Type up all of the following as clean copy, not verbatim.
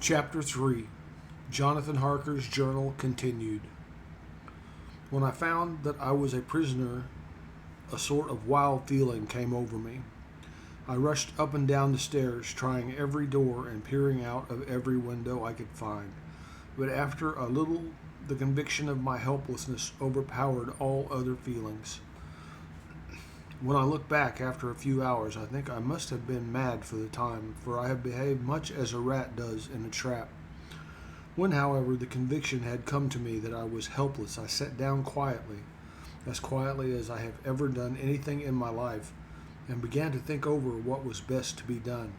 Chapter 3. Jonathan Harker's Journal Continued. When I found that I was a prisoner, a sort of wild feeling came over me. I rushed up and down the stairs, trying every door and peering out of every window I could find. But after a little, the conviction of my helplessness overpowered all other feelings. When I look back after a few hours, I think I must have been mad for the time, for I have behaved much as a rat does in a trap. When, however, the conviction had come to me that I was helpless, I sat down quietly, as quietly as I have ever done anything in my life, and began to think over what was best to be done.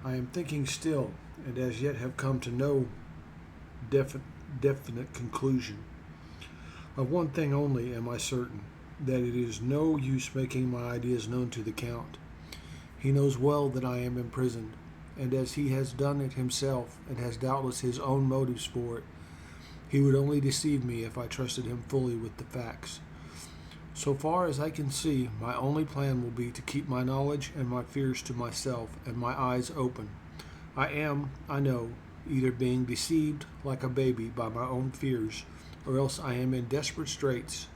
I am thinking still, and as yet have come to no definite conclusion. Of one thing only am I certain, that it is no use making my ideas known to the Count. He knows well that I am imprisoned, and as he has done it himself, and has doubtless his own motives for it, he would only deceive me if I trusted him fully with the facts. So far as I can see, my only plan will be to keep my knowledge and my fears to myself, and my eyes open. I am, I know, either being deceived like a baby by my own fears, or else I am in desperate straits.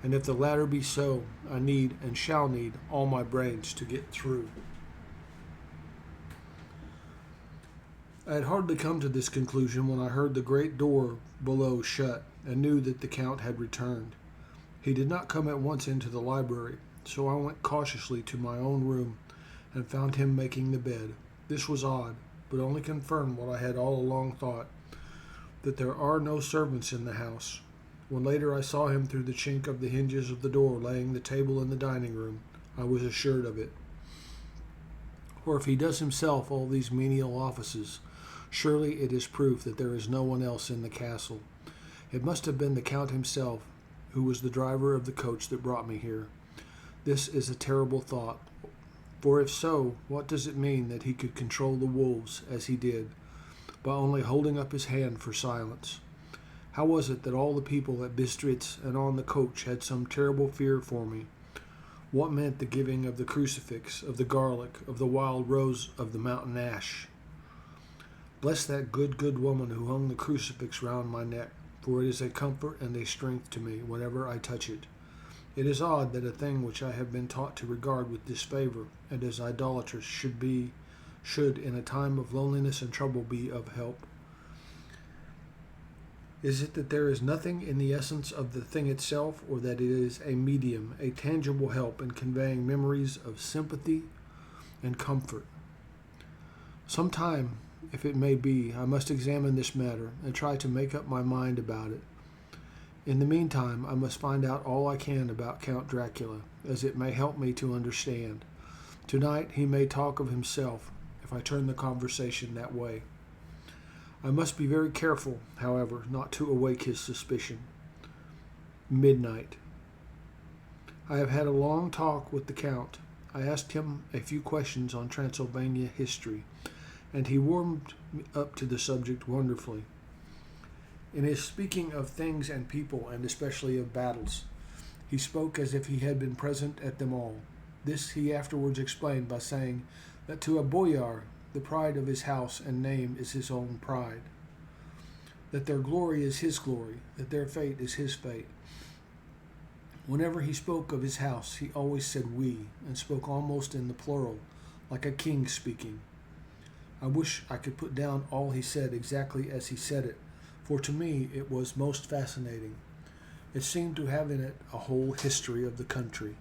And if the latter be so, I need and shall need all my brains to get through. I had hardly come to this conclusion when I heard the great door below shut, and knew that the Count had returned. He did not come at once into the library, so I went cautiously to my own room, and found him making the bed. This was odd, but only confirmed what I had all along thought, that there are no servants in the house. When later I saw him through the chink of the hinges of the door laying the table in the dining room, I was assured of it. For if he does himself all these menial offices, surely it is proof that there is no one else in the castle. It must have been the Count himself, who was the driver of the coach that brought me here. This is a terrible thought, for if so, what does it mean that he could control the wolves, as he did, by only holding up his hand for silence? How was it that all the people at Bistritz and on the coach had some terrible fear for me? What meant the giving of the crucifix, of the garlic, of the wild rose, of the mountain ash? Bless that good woman who hung the crucifix round my neck, for it is a comfort and a strength to me whenever I touch it. It is odd that a thing which I have been taught to regard with disfavor and as idolatrous should in a time of loneliness and trouble be of help. Is it that there is nothing in the essence of the thing itself, or that it is a medium, a tangible help in conveying memories of sympathy and comfort? Sometime, if it may be, I must examine this matter and try to make up my mind about it. In the meantime, I must find out all I can about Count Dracula, as it may help me to understand. Tonight he may talk of himself, if I turn the conversation that way. I must be very careful, however, not to awake his suspicion. Midnight. I have had a long talk with the Count. I asked him a few questions on Transylvania history, and he warmed up to the subject wonderfully. In his speaking of things and people, and especially of battles, he spoke as if he had been present at them all. This he afterwards explained by saying that to a boyar the pride of his house and name is his own pride, that their glory is his glory, that their fate is his fate. Whenever he spoke of his house, he always said we, and spoke almost in the plural, like a king speaking. I wish I could put down all he said exactly as he said it, for to me it was most fascinating. It seemed to have in it a whole history of the country.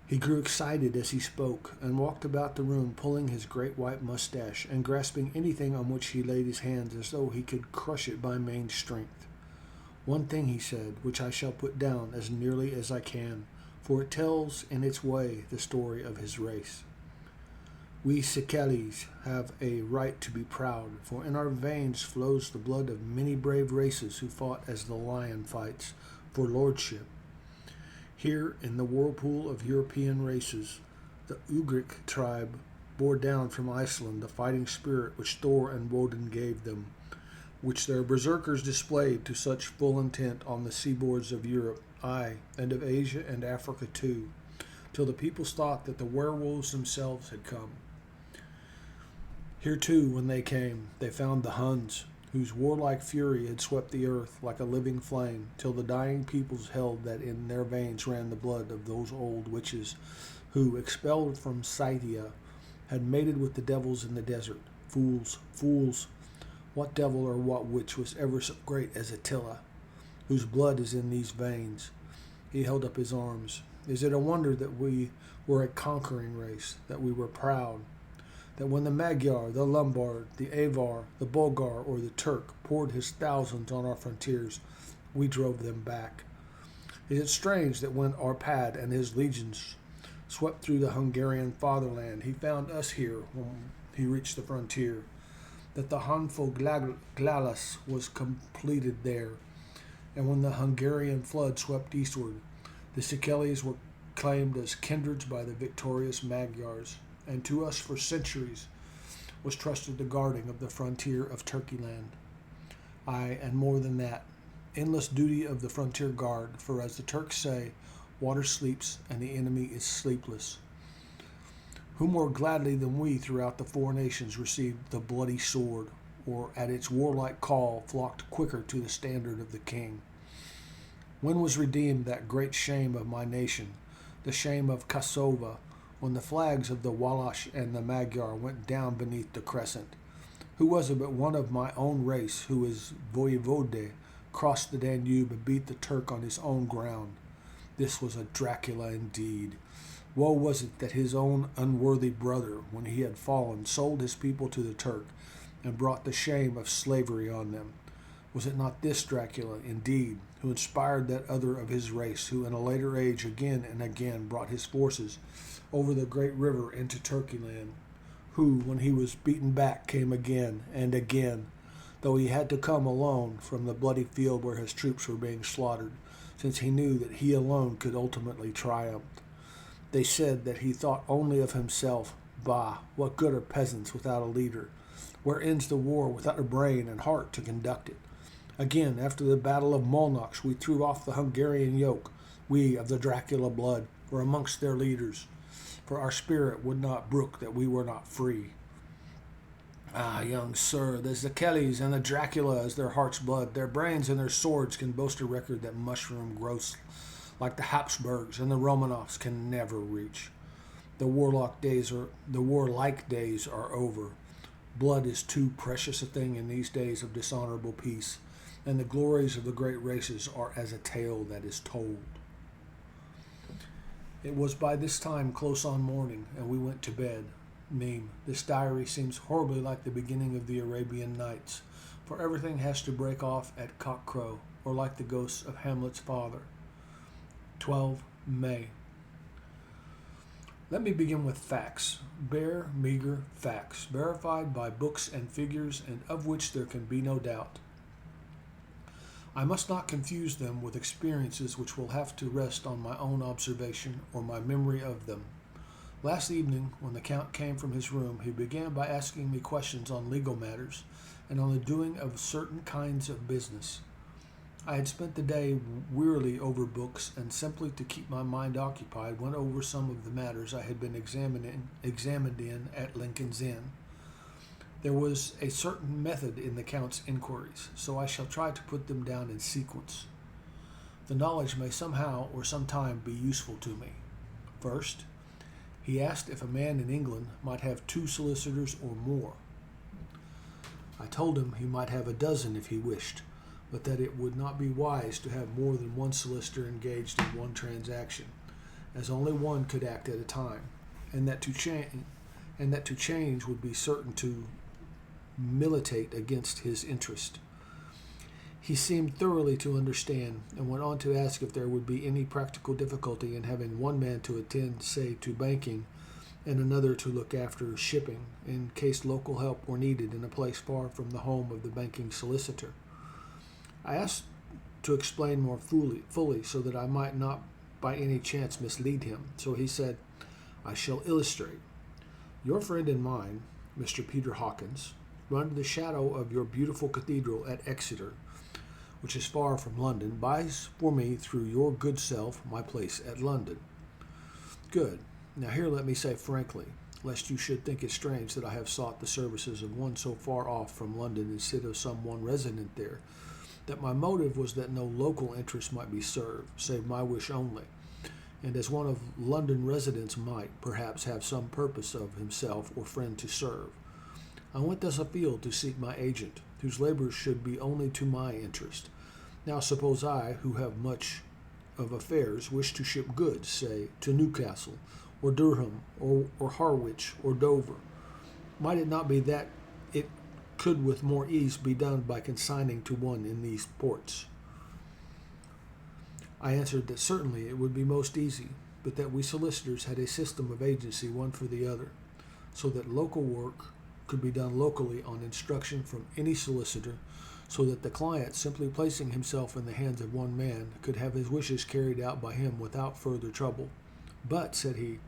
He grew excited as he spoke, and walked about the room pulling his great white mustache, and grasping anything on which he laid his hands as though he could crush it by main strength. One thing he said, which I shall put down as nearly as I can, for it tells in its way the story of his race. We Sikelis have a right to be proud, for in our veins flows the blood of many brave races who fought as the lion fights for lordship. Here, in the whirlpool of European races, the Ugric tribe bore down from Iceland the fighting spirit which Thor and Woden gave them, which their berserkers displayed to such full intent on the seaboards of Europe, aye, and of Asia and Africa too, till the peoples thought that the werewolves themselves had come. Here too, when they came, they found the Huns, whose warlike fury had swept the earth like a living flame, till the dying peoples held that in their veins ran the blood of those old witches, who, expelled from Scythia, had mated with the devils in the desert. Fools, fools! What devil or what witch was ever so great as Attila, whose blood is in these veins? He held up his arms. Is it a wonder that we were a conquering race, that we were proud, that when the Magyar, the Lombard, the Avar, the Bulgar, or the Turk poured his thousands on our frontiers, we drove them back? Is it strange that when Arpad and his legions swept through the Hungarian fatherland, he found us here when he reached the frontier, that the Hanfo Glalis was completed there, and when the Hungarian flood swept eastward, the Sikeles were claimed as kindreds by the victorious Magyars, and to us for centuries was trusted the guarding of the frontier of Turkeyland. Aye, and more than that, endless duty of the frontier guard, for as the Turks say, water sleeps and the enemy is sleepless. Who more gladly than we throughout the four nations received the bloody sword, or at its warlike call flocked quicker to the standard of the king? When was redeemed that great shame of my nation, the shame of Kosova, when the flags of the Walash and the Magyar went down beneath the crescent? Who was it but one of my own race, who is voivode, crossed the Danube and beat the Turk on his own ground? This was a Dracula indeed. Woe was it that his own unworthy brother, when he had fallen, sold his people to the Turk, and brought the shame of slavery on them. Was it not this Dracula, indeed, who inspired that other of his race, who in a later age again and again brought his forces over the great river into Turkeyland, who, when he was beaten back, came again and again, though he had to come alone from the bloody field where his troops were being slaughtered, since he knew that he alone could ultimately triumph? They said that he thought only of himself. Bah, what good are peasants without a leader? Where ends the war without a brain and heart to conduct it? Again, after the battle of Molnox, we threw off the Hungarian yoke. We, of the Dracula blood, were amongst their leaders, for our spirit would not brook that we were not free. Ah, young sir, the Sikeles and the Dracula as their heart's blood, their brains and their swords can boast a record that mushroom growths like the Habsburgs and the Romanovs can never reach. The warlike days are over. Blood is too precious a thing in these days of dishonorable peace, and the glories of the great races are as a tale that is told. It was by this time close on morning, and we went to bed. Meme, this diary seems horribly like the beginning of the Arabian Nights, for everything has to break off at cockcrow, or like the ghosts of Hamlet's father. 12 May. Let me begin with facts, bare, meager facts, verified by books and figures, and of which there can be no doubt. I must not confuse them with experiences which will have to rest on my own observation or my memory of them. Last evening, when the Count came from his room, he began by asking me questions on legal matters and on the doing of certain kinds of business. I had spent the day wearily over books, and simply to keep my mind occupied went over some of the matters I had been examined in at Lincoln's Inn. There was a certain method in the Count's inquiries, so I shall try to put them down in sequence. The knowledge may somehow or sometime be useful to me. First, he asked if a man in England might have 2 solicitors or more. I told him he might have a dozen if he wished, but that it would not be wise to have more than one solicitor engaged in one transaction, as only one could act at a time, and that to change would be certain to militate against his interest. He seemed thoroughly to understand, and went on to ask if there would be any practical difficulty in having one man to attend, say, to banking, and another to look after shipping, in case local help were needed in a place far from the home of the banking solicitor. I asked to explain more fully so that I might not by any chance mislead him, so he said, I shall illustrate. Your friend and mine, Mr. Peter Hawkins, under the shadow of your beautiful cathedral at Exeter, which is far from London, buys for me through your good self my place at London. Good. Now here let me say frankly, lest you should think it strange that I have sought the services of one so far off from London instead of some one resident there, that my motive was that no local interest might be served, save my wish only, and as one of London residents might, perhaps, have some purpose of himself or friend to serve. I went thus afield to seek my agent, whose labors should be only to my interest. Now suppose I, who have much of affairs, wish to ship goods, say, to Newcastle, or Durham, or Harwich, or Dover. Might it not be that it could with more ease be done by consigning to one in these ports? I answered that certainly it would be most easy, but that we solicitors had a system of agency one for the other, so that local work could be done locally on instruction from any solicitor, so that the client, simply placing himself in the hands of one man, could have his wishes carried out by him without further trouble. But, said he,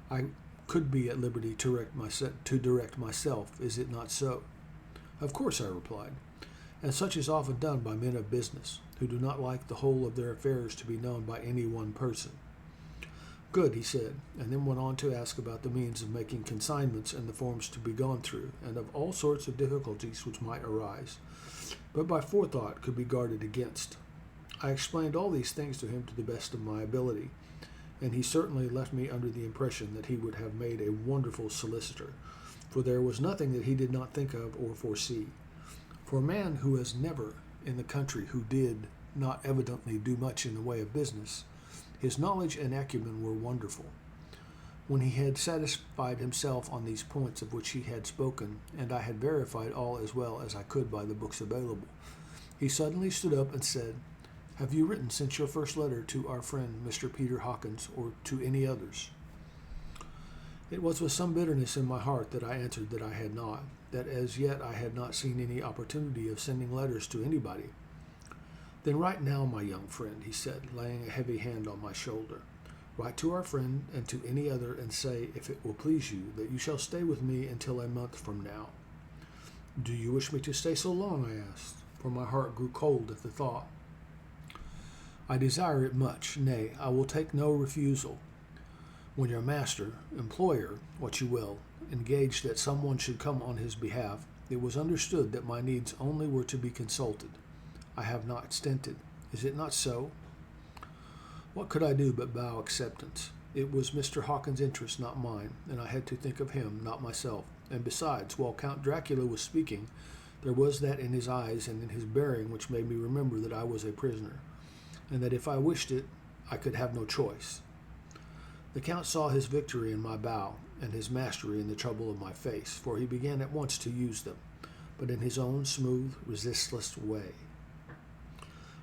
I could be at liberty to direct myself, is it not so? Of course, I replied, and such is often done by men of business, who do not like the whole of their affairs to be known by any one person. Good, he said, and then went on to ask about the means of making consignments and the forms to be gone through, and of all sorts of difficulties which might arise, but by forethought could be guarded against. I explained all these things to him to the best of my ability, and he certainly left me under the impression that he would have made a wonderful solicitor, for there was nothing that he did not think of or foresee. For a man who was never in the country, who did not evidently do much in the way of business, his knowledge and acumen were wonderful. When he had satisfied himself on these points of which he had spoken, and I had verified all as well as I could by the books available, he suddenly stood up and said, Have you written since your first letter to our friend Mr. Peter Hawkins, or to any others? It was with some bitterness in my heart that I answered that I had not, that as yet I had not seen any opportunity of sending letters to anybody. Then write now, my young friend, he said, laying a heavy hand on my shoulder. Write to our friend and to any other, and say, if it will please you, that you shall stay with me until a month from now. Do you wish me to stay so long? I asked, for my heart grew cold at the thought. I desire it much, nay, I will take no refusal. When your master, employer, what you will, engaged that someone should come on his behalf, it was understood that my needs only were to be consulted. I have not stinted. Is it not so? What could I do but bow acceptance? It was Mr. Hawkins' interest, not mine, and I had to think of him, not myself. And besides, while Count Dracula was speaking, there was that in his eyes and in his bearing which made me remember that I was a prisoner, and that if I wished it, I could have no choice. The Count saw his victory in my bow, and his mastery in the trouble of my face, for he began at once to use them, but in his own smooth, resistless way.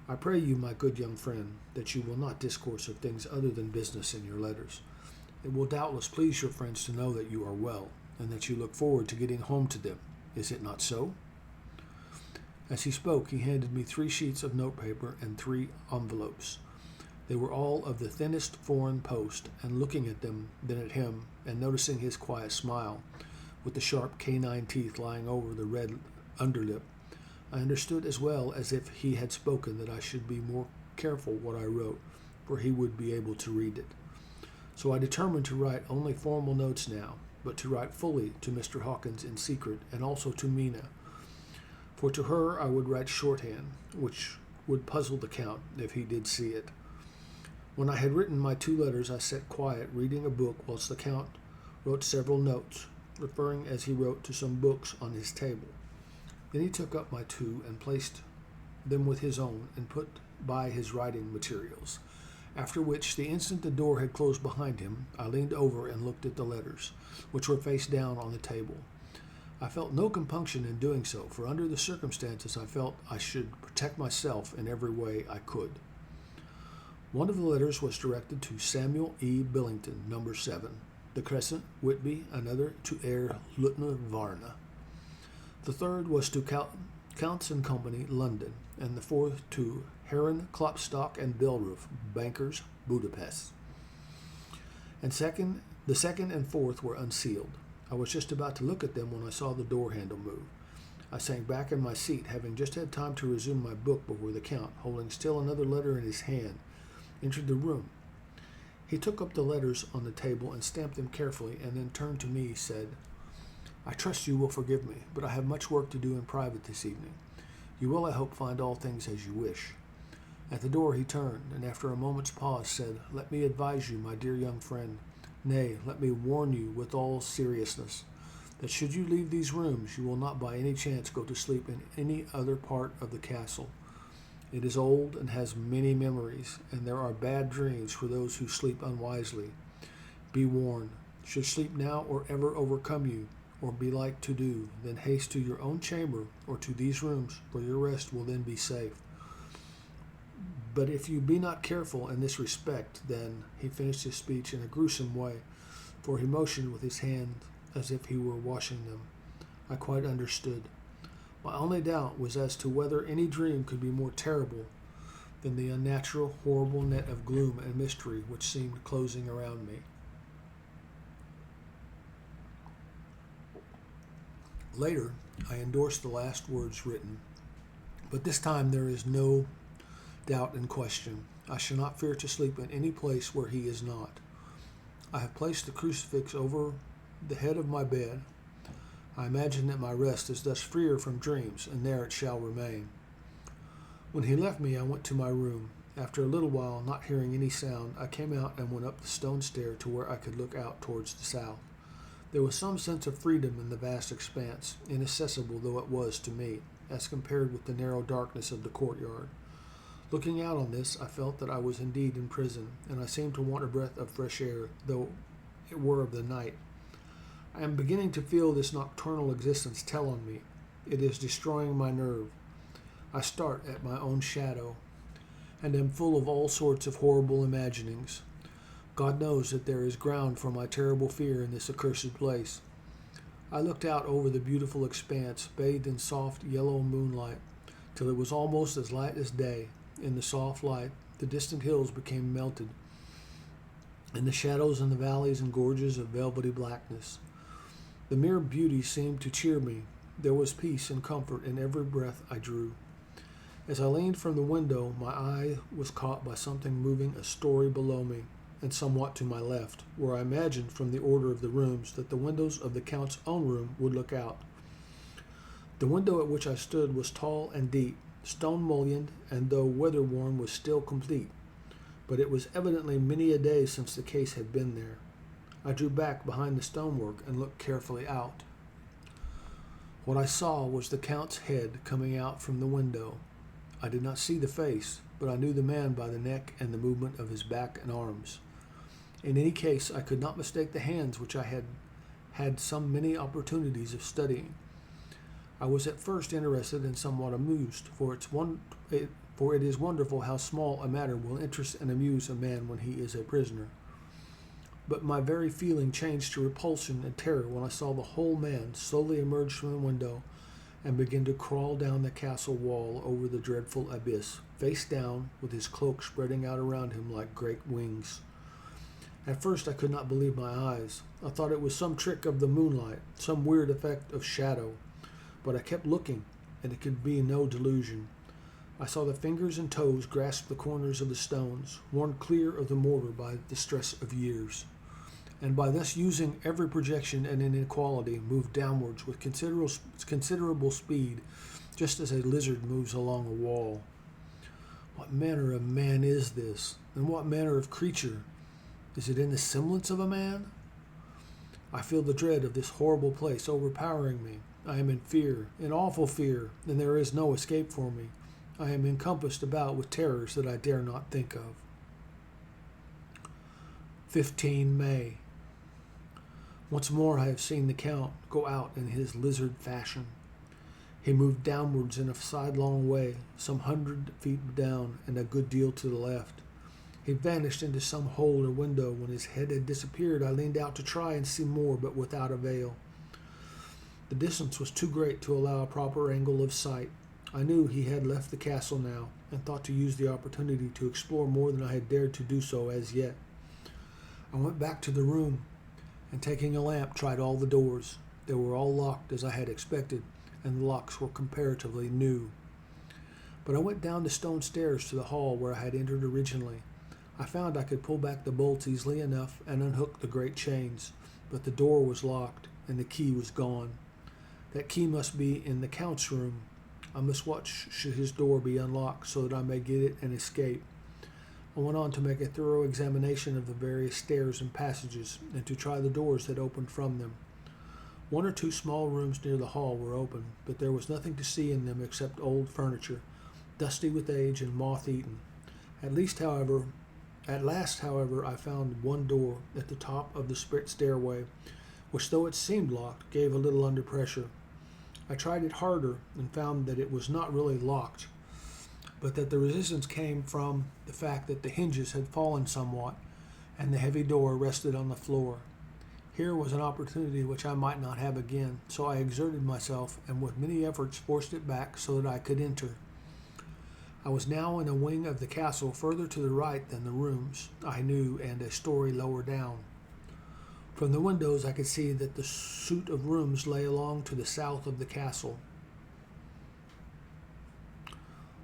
I pray you, my good young friend, that you will not discourse of things other than business in your letters. It will doubtless please your friends to know that you are well, and that you look forward to getting home to them. Is it not so? As he spoke, he handed me 3 sheets of notepaper and 3 envelopes. They were all of the thinnest foreign post, and looking at them, then at him, and noticing his quiet smile, with the sharp canine teeth lying over the red underlip, I understood as well as if he had spoken that I should be more careful what I wrote, for he would be able to read it. So I determined to write only formal notes now, but to write fully to Mr. Hawkins in secret, and also to Mina, for to her I would write shorthand, which would puzzle the Count if he did see it. When I had written my 2 letters, I sat quiet, reading a book, whilst the Count wrote several notes, referring as he wrote to some books on his table. Then he took up my 2 and placed them with his own, and put by his writing materials, after which, the instant the door had closed behind him, I leaned over and looked at the letters, which were face down on the table. I felt no compunction in doing so, for under the circumstances I felt I should protect myself in every way I could. One of the letters was directed to Samuel E. Billington, No. 7, The Crescent, Whitby, another to Herr Lieutenant Varna. The third was to Counts and Company, London, and the fourth to Heron, Klopstock, and Billroof, bankers, Budapest. The second and fourth were unsealed. I was just about to look at them when I saw the door handle move. I sank back in my seat, having just had time to resume my book before the Count, holding still another letter in his hand, entered the room. He took up the letters on the table and stamped them carefully, and then turned to me, said, "I trust you will forgive me, but I have much work to do in private this evening. You will, I hope, find all things as you wish." At the door he turned, and after a moment's pause said, "Let me advise you, my dear young friend, nay, let me warn you with all seriousness, that should you leave these rooms, you will not by any chance go to sleep in any other part of the castle. It is old and has many memories, and there are bad dreams for those who sleep unwisely. Be warned. Should sleep now or ever overcome you, or be like to do, then haste to your own chamber or to these rooms, for your rest will then be safe. But if you be not careful in this respect, then," he finished his speech in a gruesome way, for he motioned with his hand as if he were washing them. I quite understood. My only doubt was as to whether any dream could be more terrible than the unnatural, horrible net of gloom and mystery which seemed closing around me. Later, I endorsed the last words written, but this time there is no doubt in question. I shall not fear to sleep in any place where he is not. I have placed the crucifix over the head of my bed. I imagine that my rest is thus freer from dreams, and there it shall remain. When he left me, I went to my room. After a little while, not hearing any sound, I came out and went up the stone stair to where I could look out towards the south. There was some sense of freedom in the vast expanse, inaccessible though it was to me, as compared with the narrow darkness of the courtyard. Looking out on this, I felt that I was indeed in prison, and I seemed to want a breath of fresh air, though it were of the night. I am beginning to feel this nocturnal existence tell on me. It is destroying my nerve. I start at my own shadow, and am full of all sorts of horrible imaginings. God knows that there is ground for my terrible fear in this accursed place. I looked out over the beautiful expanse, bathed in soft yellow moonlight, till it was almost as light as day. In the soft light, the distant hills became melted, and the shadows in the valleys and gorges of velvety blackness. The mere beauty seemed to cheer me. There was peace and comfort in every breath I drew. As I leaned from the window, my eye was caught by something moving a story below me, and somewhat to my left, where I imagined from the order of the rooms that the windows of the Count's own room would look out. The window at which I stood was tall and deep, stone mullioned, and though weather-worn was still complete, but it was evidently many a day since the case had been there. I drew back behind the stonework and looked carefully out. What I saw was the Count's head coming out from the window. I did not see the face, but I knew the man by the neck and the movement of his back and arms. In any case, I could not mistake the hands which I had had so many opportunities of studying. I was at first interested and somewhat amused, for it is wonderful how small a matter will interest and amuse a man when he is a prisoner. But my very feeling changed to repulsion and terror when I saw the whole man slowly emerge from the window and begin to crawl down the castle wall over the dreadful abyss, face down, with his cloak spreading out around him like great wings. At first I could not believe my eyes. I thought it was some trick of the moonlight, some weird effect of shadow. But I kept looking, and it could be no delusion. I saw the fingers and toes grasp the corners of the stones, worn clear of the mortar by the stress of years, and by thus using every projection and inequality, move downwards with considerable speed, just as a lizard moves along a wall. What manner of man is this, and what manner of creature? Is it in the semblance of a man? I feel the dread of this horrible place overpowering me. I am in fear, in awful fear, and there is no escape for me. I am encompassed about with terrors that I dare not think of. 15 May. Once more I have seen the Count go out in his lizard fashion. He moved downwards in a sidelong way, some 100 feet down and a good deal to the left. He vanished into some hole or window. When his head had disappeared, I leaned out to try and see more, but without avail. The distance was too great to allow a proper angle of sight. I knew he had left the castle now, and thought to use the opportunity to explore more than I had dared to do so as yet. I went back to the room, and taking a lamp, tried all the doors. They were all locked, as I had expected, and the locks were comparatively new. But I went down the stone stairs to the hall where I had entered originally. I found I could pull back the bolts easily enough and unhook the great chains, but the door was locked and the key was gone. That key must be in the Count's room. I must watch should his door be unlocked so that I may get it and escape. I went on to make a thorough examination of the various stairs and passages and to try the doors that opened from them. One or two small rooms near the hall were open, but there was nothing to see in them except old furniture, dusty with age and moth-eaten. At last, however, I found one door at the top of the stairway, which, though it seemed locked, gave a little under pressure. I tried it harder and found that it was not really locked, but that the resistance came from the fact that the hinges had fallen somewhat and the heavy door rested on the floor. Here was an opportunity which I might not have again, so I exerted myself and with many efforts forced it back so that I could enter. I was now in a wing of the castle further to the right than the rooms I knew and a story lower down. From the windows I could see that the suite of rooms lay along to the south of the castle.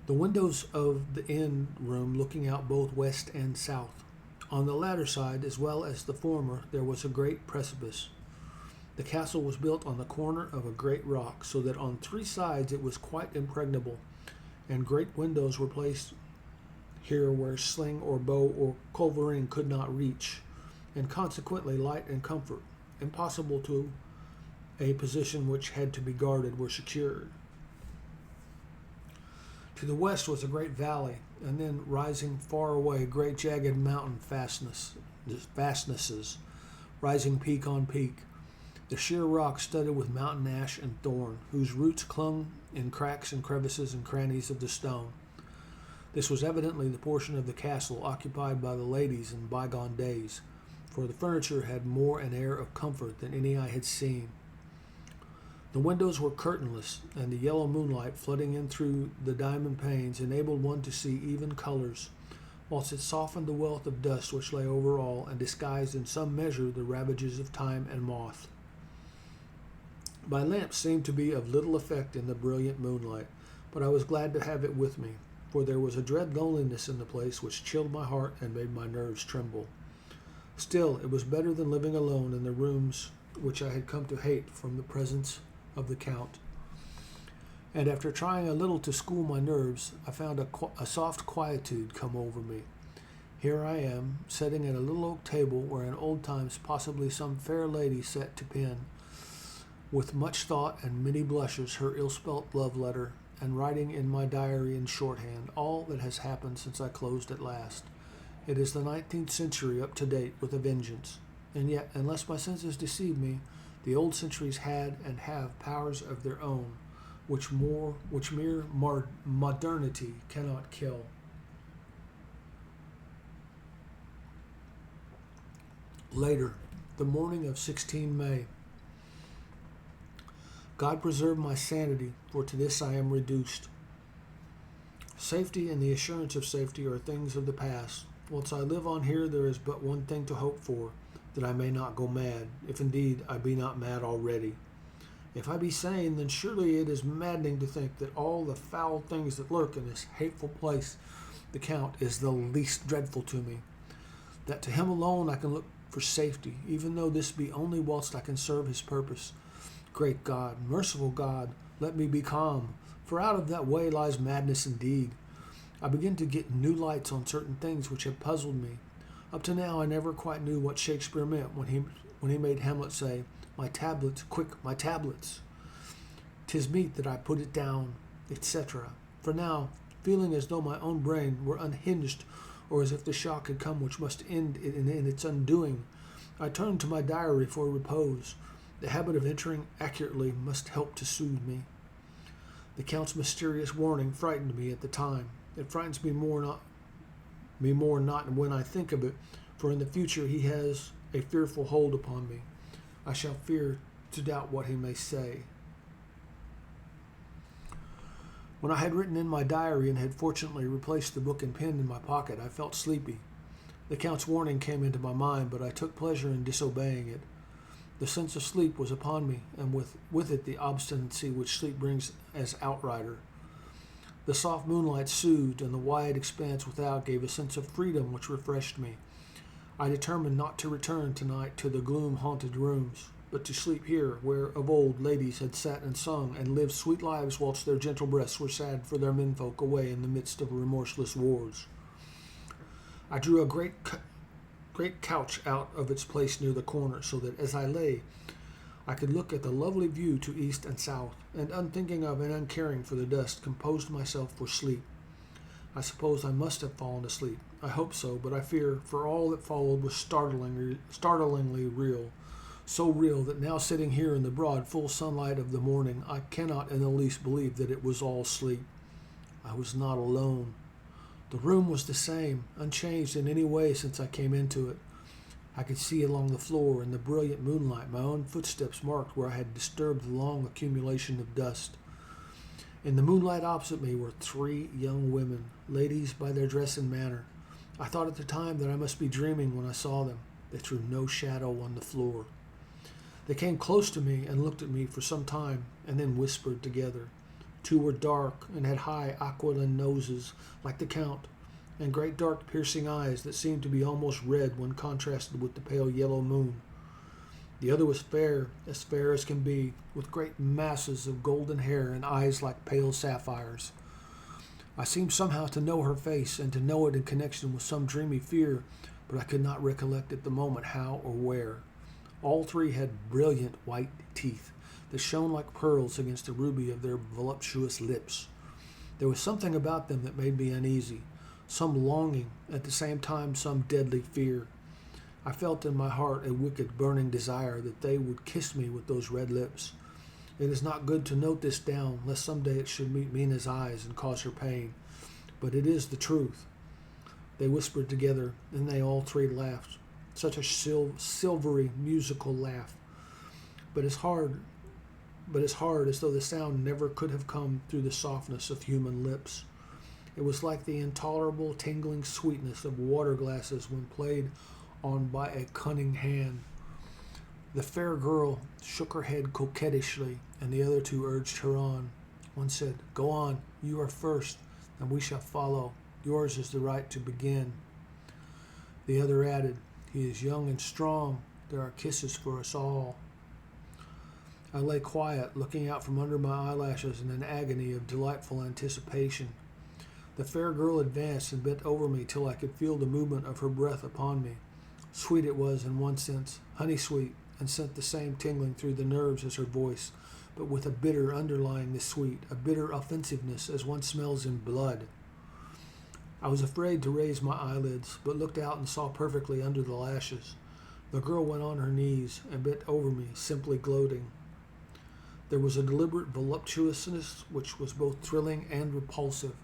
The windows of the end room looking out both west and south. On the latter side, as well as the former, there was a great precipice. The castle was built on the corner of a great rock, so that on three sides it was quite impregnable, and great windows were placed here where sling or bow or culverin could not reach, and consequently light and comfort, impossible to a position which had to be guarded, were secured. To the west was a great valley, and then rising far away great jagged mountain fastnesses, rising peak on peak, the sheer rock studded with mountain ash and thorn, whose roots clung in cracks and crevices and crannies of the stone. This was evidently the portion of the castle occupied by the ladies in bygone days, for the furniture had more an air of comfort than any I had seen. The windows were curtainless, and the yellow moonlight flooding in through the diamond panes enabled one to see even colors, whilst it softened the wealth of dust which lay over all and disguised in some measure the ravages of time and moth. My lamp seemed to be of little effect in the brilliant moonlight, but I was glad to have it with me, for there was a dread loneliness in the place which chilled my heart and made my nerves tremble. Still, it was better than living alone in the rooms which I had come to hate from the presence of the Count. And after trying a little to school my nerves, I found a soft quietude come over me. Here I am, sitting at a little oak table where in old times possibly some fair lady sat to pen, with much thought and many blushes, her ill-spelt love letter, and writing in my diary in shorthand all that has happened since I closed at last. It is the 19th century up to date with a vengeance, and yet, unless my senses deceive me, the old centuries had and have powers of their own, which mere modernity cannot kill. Later, the morning of 16 May. God preserve my sanity, for to this I am reduced. Safety and the assurance of safety are things of the past. Whilst I live on here, there is but one thing to hope for, that I may not go mad, if indeed I be not mad already. If I be sane, then surely it is maddening to think that all the foul things that lurk in this hateful place, the Count, is the least dreadful to me. That to him alone I can look for safety, even though this be only whilst I can serve his purpose. Great God, merciful God, let me be calm, for out of that way lies madness indeed. I begin to get new lights on certain things which have puzzled me. Up to now I never quite knew what Shakespeare meant when he made Hamlet say, "My tablets, quick, my tablets. 'Tis meet that I put it down," etc. For now, feeling as though my own brain were unhinged, or as if the shock had come which must end in its undoing, I turned to my diary for repose. The habit of entering accurately must help to soothe me. The Count's mysterious warning frightened me at the time. It frightens me more not when I think of it, for in the future he has a fearful hold upon me. I shall fear to doubt what he may say. When I had written in my diary and had fortunately replaced the book and pen in my pocket, I felt sleepy. The Count's warning came into my mind, but I took pleasure in disobeying it. The sense of sleep was upon me, and with it the obstinacy which sleep brings as outrider. The soft moonlight soothed, and the wide expanse without gave a sense of freedom which refreshed me. I determined not to return tonight to the gloom-haunted rooms, but to sleep here, where of old ladies had sat and sung and lived sweet lives whilst their gentle breasts were sad for their menfolk away in the midst of remorseless wars. I drew a great couch out of its place near the corner, so that as I lay, I could look at the lovely view to east and south, and unthinking of and uncaring for the dust, composed myself for sleep. I suppose I must have fallen asleep. I hope so, but I fear, for all that followed was startlingly real, so real that now sitting here in the broad, full sunlight of the morning, I cannot in the least believe that it was all sleep. I was not alone. The room was the same, unchanged in any way since I came into it. I could see along the floor in the brilliant moonlight my own footsteps marked where I had disturbed the long accumulation of dust. In the moonlight opposite me were 3 young women, ladies by their dress and manner. I thought at the time that I must be dreaming when I saw them. They threw no shadow on the floor. They came close to me and looked at me for some time, and then whispered together. 2 were dark and had high aquiline noses, like the Count, and great dark piercing eyes that seemed to be almost red when contrasted with the pale yellow moon. The other was fair as can be, with great masses of golden hair and eyes like pale sapphires. I seemed somehow to know her face, and to know it in connection with some dreamy fear, but I could not recollect at the moment how or where. All 3 had brilliant white teeth that shone like pearls against the ruby of their voluptuous lips. There was something about them that made me uneasy, some longing, at the same time some deadly fear. I felt in my heart a wicked, burning desire that they would kiss me with those red lips. It is not good to note this down, lest some day it should meet Mina's eyes and cause her pain. But it is the truth. They whispered together, and they all 3 laughed. Such a silvery, musical laugh. But as hard as though the sound never could have come through the softness of human lips. It was like the intolerable, tingling sweetness of water glasses when played on by a cunning hand. The fair girl shook her head coquettishly, and the other 2 urged her on. One said, "Go on, you are first, and we shall follow. Yours is the right to begin." The other added, "He is young and strong. There are kisses for us all." I lay quiet, looking out from under my eyelashes in an agony of delightful anticipation. The fair girl advanced and bent over me till I could feel the movement of her breath upon me. Sweet it was in one sense, honey-sweet, and sent the same tingling through the nerves as her voice, but with a bitter underlying the sweet, a bitter offensiveness as one smells in blood. I was afraid to raise my eyelids, but looked out and saw perfectly under the lashes. The girl went on her knees and bent over me, simply gloating. There was a deliberate voluptuousness which was both thrilling and repulsive.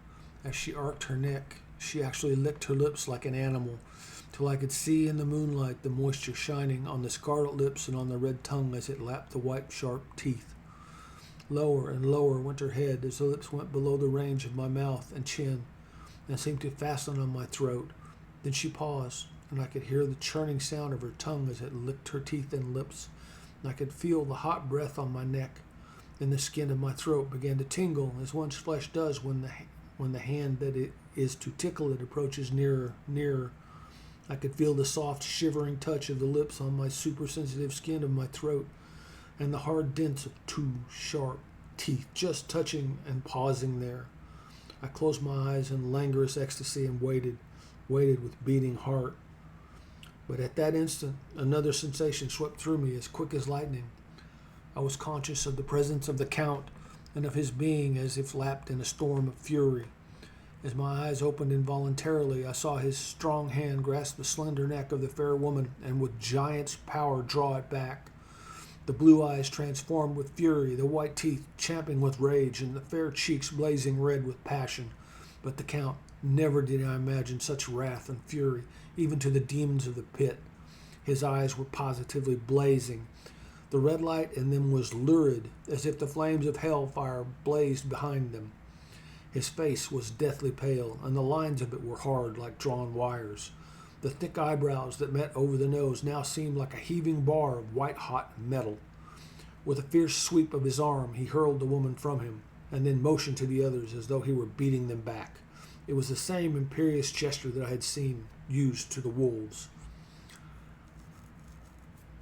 As she arched her neck, she actually licked her lips like an animal, till I could see in the moonlight the moisture shining on the scarlet lips and on the red tongue as it lapped the white, sharp teeth. Lower and lower went her head as the lips went below the range of my mouth and chin, and seemed to fasten on my throat. Then she paused, and I could hear the churning sound of her tongue as it licked her teeth and lips, and I could feel the hot breath on my neck. Then the skin of my throat began to tingle, as one's flesh does when the hand that it is to tickle it approaches nearer. I could feel the soft, shivering touch of the lips on my supersensitive skin of my throat, and the hard dents of 2 sharp teeth just touching and pausing there. I closed my eyes in languorous ecstasy and waited with beating heart. But at that instant, another sensation swept through me as quick as lightning. I was conscious of the presence of the Count, and of his being as if lapped in a storm of fury. As my eyes opened involuntarily, I saw his strong hand grasp the slender neck of the fair woman, and with giant's power draw it back. The blue eyes transformed with fury, the white teeth champing with rage, and the fair cheeks blazing red with passion. But the Count, never did I imagine such wrath and fury, even to the demons of the pit. His eyes were positively blazing. The red light in them was lurid, as if the flames of hellfire blazed behind them. His face was deathly pale, and the lines of it were hard like drawn wires. The thick eyebrows that met over the nose now seemed like a heaving bar of white-hot metal. With a fierce sweep of his arm, he hurled the woman from him, and then motioned to the others as though he were beating them back. It was the same imperious gesture that I had seen used to the wolves.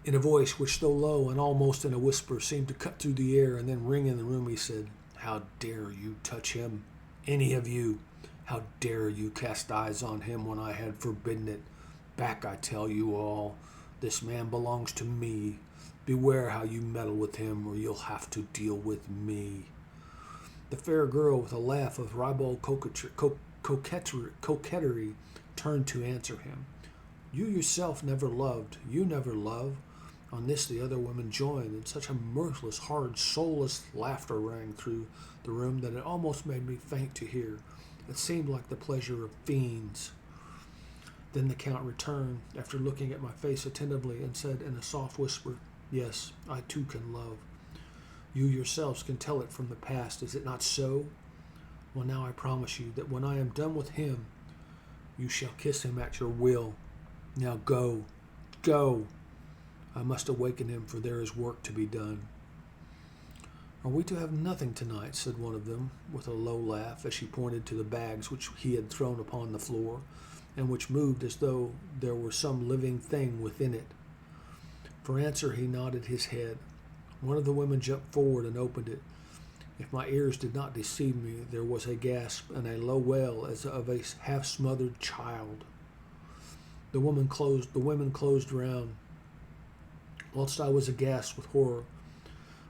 In a voice which, though low and almost in a whisper, seemed to cut through the air and then ring in the room, he said, "How dare you touch him? Any of you? How dare you cast eyes on him when I had forbidden it? Back, I tell you all. This man belongs to me. Beware how you meddle with him, or you'll have to deal with me." The fair girl, with a laugh of ribald coquetry, turned to answer him. "You yourself never loved. You never love." On this the other women joined, and such a mirthless, hard, soulless laughter rang through the room that it almost made me faint to hear. It seemed like the pleasure of fiends. Then the Count returned, after looking at my face attentively, and said in a soft whisper, "Yes, I too can love. You yourselves can tell it from the past, is it not so? Well, now I promise you that when I am done with him, you shall kiss him at your will. Now go, go. I must awaken him, for there is work to be done." "Are we to have nothing tonight?" said one of them, with a low laugh, as she pointed to the bags which he had thrown upon the floor, and which moved as though there were some living thing within it. For answer he nodded his head. One of the women jumped forward and opened it. If my ears did not deceive me, there was a gasp and a low wail as of a half-smothered child. The women closed round, whilst I was aghast with horror.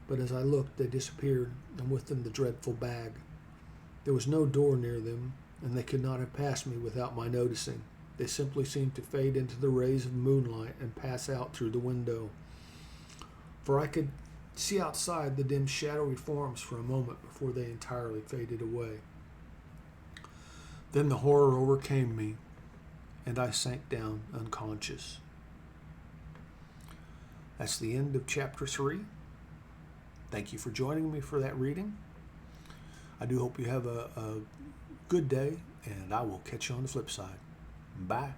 But as I looked, they disappeared, and with them the dreadful bag. There was no door near them, and they could not have passed me without my noticing. They simply seemed to fade into the rays of moonlight and pass out through the window. For I could see outside the dim shadowy forms for a moment before they entirely faded away. Then the horror overcame me, and I sank down unconscious. That's the end of chapter 3. Thank you for joining me for that reading. I do hope you have a good day, and I will catch you on the flip side. Bye.